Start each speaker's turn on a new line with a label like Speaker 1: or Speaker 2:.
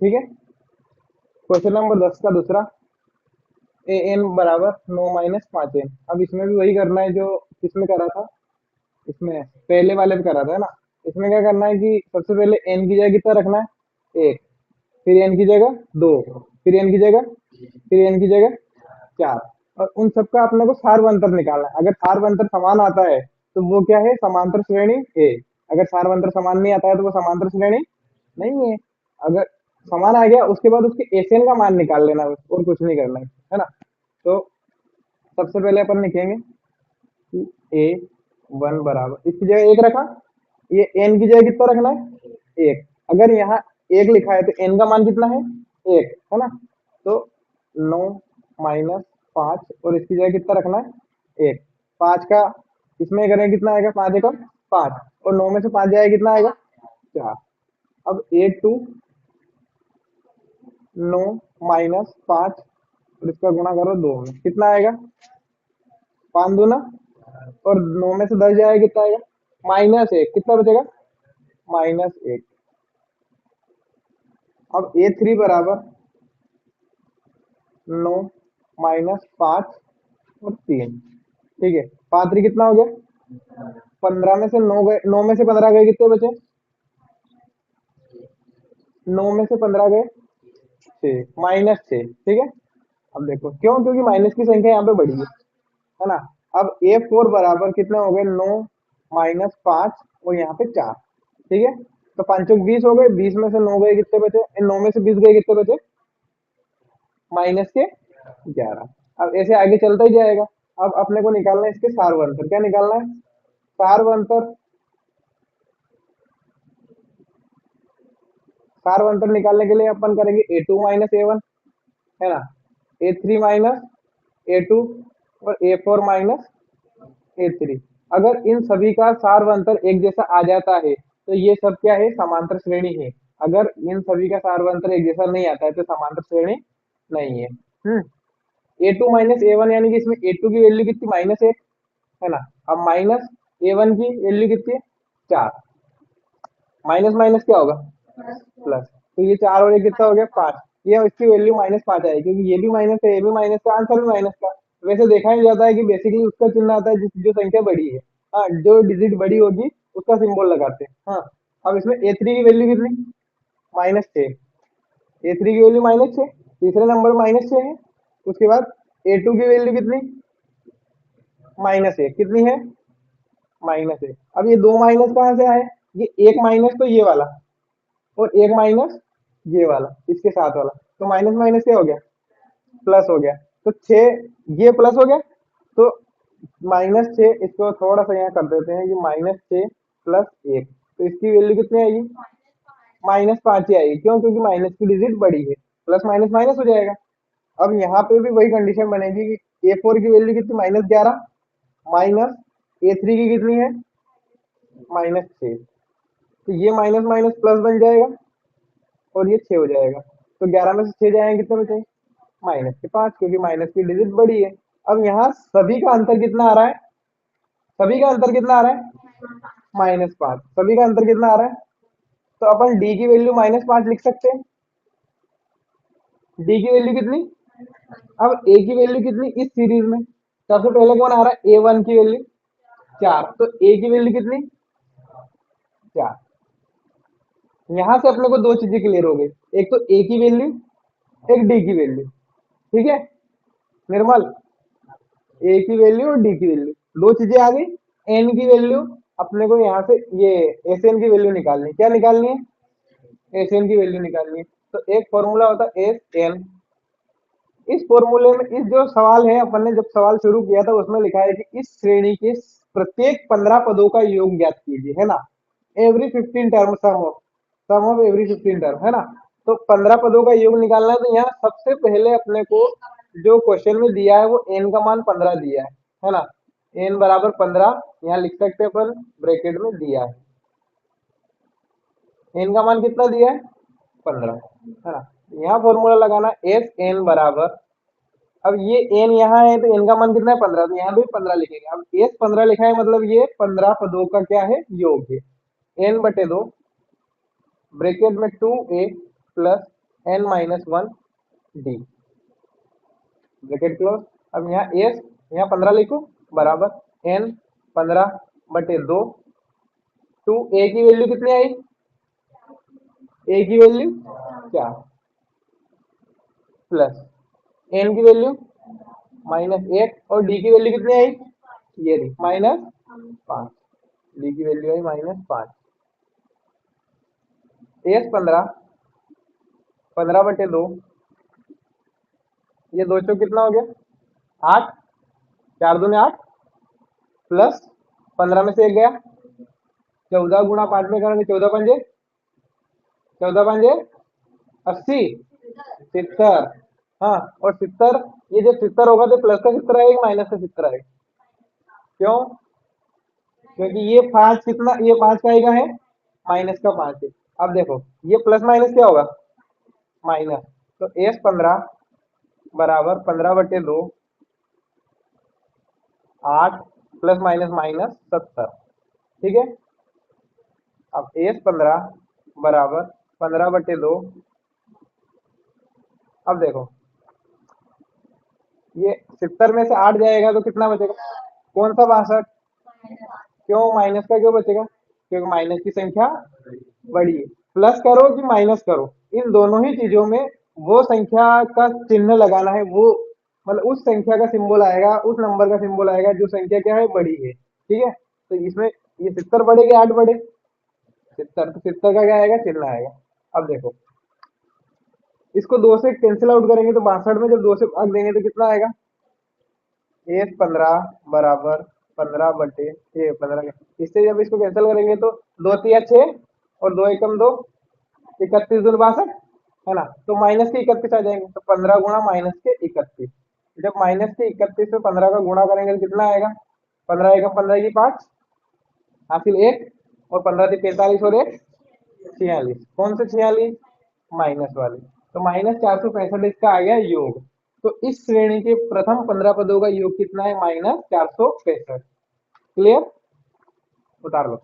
Speaker 1: ठीक है। Question number 10 का दूसरा, ए एन बराबर 9 - 5 n। अब इसमें भी वही करना है जो किसमें करा था, इसमें पहले वाले में करा था, है ना। इसमें क्या करना है कि सबसे पहले एन की जगह कितना रखना है, एक, फिर एन की जगह दो, फिर एन की जगह, फिर एन की जगह चार, और उन सबका अपने को सार्वंतर निकालना है। अगर सार्वंतर समान आता है तो वो क्या है, समांतर श्रेणी है। अगर सार्वंतर समान नहीं आता है तो वो समांतर श्रेणी नहीं है। अगर समान आ गया उसके बाद उसके एसएन का मान निकाल लेना बस, और कुछ नहीं करना है ना। तो सबसे पहले अपन लिखेंगे कि ए वन बराबर, इसकी जगह एक रखा, ये एन की जगह कितना रखना है, एक। अगर यहाँ एक लिखा है तो एन का मान कितना है, एक, है ना। तो 9 - 5, और इसकी जगह कितना रखना है, एक। पाँच का इसमें करें कितना आएगा, पाँच एक और पाँच, और 9 में से 5 जाएगा कितना आएगा, चार। अब 8 2 9 - 5, और इसका गुणा करो 2 में, कितना आएगा, 5 दूना, और 9 में से 10 जाएगा कितना आएगा, -1, कितना बचेगा, -1। अब A3 बराबर 9 - 5 और 3, ठीक है। 5 3 कितना हो गया, 15 में से 9 गए, 9 में से 15 गए, कितने बचे, 9 में से 15 गए 6, -6, ठीक है। अब देखो क्यों, क्योंकि माइनस की संख्या यहाँ पे बड़ी है ना। अब A4 बराबर कितने हो गए, 9 - 5 और यहाँ पे 4, ठीक है। तो 5 चौक 20 हो गए, 20 में से 9 गए, कितने बचे, 9 में से 20 गए, कितने बचे, -11। अब ऐसे आगे चलता ही जाएगा। अब अपने को निकालना है इसके सार्वंतर, क्या निकालना है, सार्वंतर। सार्वंतर निकालने के लिए अपन करेंगे A2 - A1, है ना, A3 - A2 और A4 - A3। अगर इन सभी का सार्वंतर एक जैसा आ जाता है तो ये सब क्या है, समांतर श्रेणी है। अगर इन सभी का सार्वंतर एक जैसा नहीं आता है तो समांतर श्रेणी नहीं है। A2 - A1 यानी कि इसमें A2 की वैल्यू कितनी, -1, है ना। अब माइनस A1 की वैल्यू कितनी है, 4, माइनस माइनस क्या होगा, प्लस। तो ये 4 और ये कितना हो गया, 5। ये इसकी वैल्यू -5 आएगी, क्योंकि ये भी माइनस है, ये भी माइनस का, आंसर भी माइनस का। वैसे देखा ही जाता है कि बेसिकली उसका चिन्ह आता है जो संख्या बड़ी है। हाँ, जो डिजिट बड़ी होगी उसका सिंबल लगाते हैं। हाँ, अब इसमें A3 की वैल्यू कितनी, -6। A3 की वैल्यू -6, तीसरे नंबर -6 है। उसके बाद A2 की वैल्यू कितनी, -1, कितनी है, -1। अब ये दो माइनस कहाँ से आए, ये एक माइनस तो ये वाला, और एक माइनस ये वाला, इसके साथ वाला, तो माइनस माइनस क्या हो गया, प्लस हो गया। तो 6 ये प्लस हो गया, तो -6, इसको थोड़ा सा यहाँ कर देते हैं कि -6 + 1, तो इसकी वैल्यू कितनी आएगी, -5 ही आएगी। क्यों, क्योंकि माइनस की डिजिट बड़ी है, प्लस माइनस माइनस हो जाएगा। अब यहाँ पे भी वही कंडीशन बनेगी कि A4 की वैल्यू कितनी, -11, माइनस A3 की कितनी है, -6, तो ये माइनस माइनस प्लस बन जाएगा, और ये 6 हो जाएगा। तो 11 में से 6 जाएंगे, कितने बचे, -5, क्योंकि माइनस की डिजिट बड़ी है। अब यहाँ सभी का अंतर कितना आ रहा है, सभी का अंतर कितना आ रहा है, -5, सभी का अंतर कितना आ रहा है। तो अपन डी की वैल्यू -5 लिख सकते हैं। डी की वैल्यू कितनी, अब ए की वैल्यू कितनी इस सीरीज में, सबसे पहले कौन आ रहा है, A1 की वैल्यू 4, तो ए की वैल्यू कितनी, 4। यहां से अपने को दो चीजें क्लियर हो गई, एक तो ए की वैल्यू, एक डी की वैल्यू, ठीक है निर्मल। ए की वैल्यू और डी की वैल्यू, दो चीजें आ गई। एन की वैल्यू, अपने को यहाँ से ये एस एन की वैल्यू निकालनी है, क्या निकालनी है, एस एन की वैल्यू निकालनी है। तो एक फॉर्मूला होता है एस एन। इस फॉर्मूले में, इस जो सवाल है, अपन ने जब सवाल शुरू किया था उसमें लिखा है कि इस श्रेणी के प्रत्येक 15 पदों का योग ज्ञात कीजिए, है ना। Every 15 term, sum of every 15 term, है ना। तो 15 पदों का योग निकालना है। तो यहाँ सबसे पहले अपने को जो क्वेश्चन में दिया है वो एन का मान 15 दिया है ना। एन बराबर 15 यहाँ लिख सकते हैं अपन, ब्रैकेट में दिया है। एन का मान कितना दिया है, 15, है ना। यहाँ फॉर्मूला लगाना, एस एन बराबर, अब ये एन यहाँ है तो एन का मान कितना है, 15, तो यहाँ भी 15 लिखेंगे। अब एस 15 लिखा है, मतलब ये 15 पदों का क्या है, योग है। n/2, ब्रैकेट में 2a + n minus one D, bracket close. अब यहाँ एस, यहाँ 15 लिखो, बराबर n 15/2, टू ए की वैल्यू कितनी आई, ए की वैल्यू 4, प्लस एन की वैल्यू -1, और डी की वैल्यू कितनी आई, ये रही -5, डी की वैल्यू आई -5। एस 15/2, ये दो चौक कितना हो गया 8, 4 दूनी 8, प्लस 15 में से एक गया, 14 गुणा 5 में करेंगे, 14 पंजे 80, 70। हाँ, और 70, ये जब 70 होगा तो प्लस का 70 आएगा, माइनस का 70 आएगा। क्यों? क्योंकि ये 5 कितना, ये 5 का आएगा है, माइनस का 5 है। अब देखो ये प्लस माइनस क्या होगा, माइनस। तो एस 15 बराबर 15/2, 8 प्लस माइनस माइनस 70, ठीक है। अब एस 15 बराबर 15/2, अब देखो ये 70 में से 8 जाएगा तो कितना बचेगा, कौन सा 62, क्यों माइनस का क्यों बचेगा, क्योंकि माइनस की संख्या बड़ी है। प्लस करो कि माइनस करो, इन दोनों ही चीजों में वो संख्या का चिन्ह लगाना है, वो मतलब उस संख्या का सिंबल आएगा, उस नंबर का सिंबल आएगा जो संख्या क्या है, बड़ी है, ठीक है। तो इसमें ये 70 बढ़े कि 8 बढ़े, 70, तो 70 का क्या आएगा, चिन्ह आएगा। अब देखो इसको 2 से कैंसिल आउट करेंगे तो 62 में जब 2 से भाग देंगे तो कितना आएगा, एस 15 बराबर 15 ये 15, इससे जब इसको कैंसिल करेंगे तो 2 तिया 6 और 2 एकम 2, 31 दूनी 62, है ना। तो माइनस के 31 आ जाएंगे, तो 15 गुणा माइनस के 31, जब माइनस के 31 से 15 का गुणा करेंगे तो कितना आएगा, 15 एकम 15 की 5, हासिल 1, और 15 थी 45 और 1 46, कौन से 46, माइनस वाले। तो -465 इसका आ गया योग। तो इस श्रेणी के प्रथम 15 पदों का योग कितना है, -465। क्लियर, उतार लो।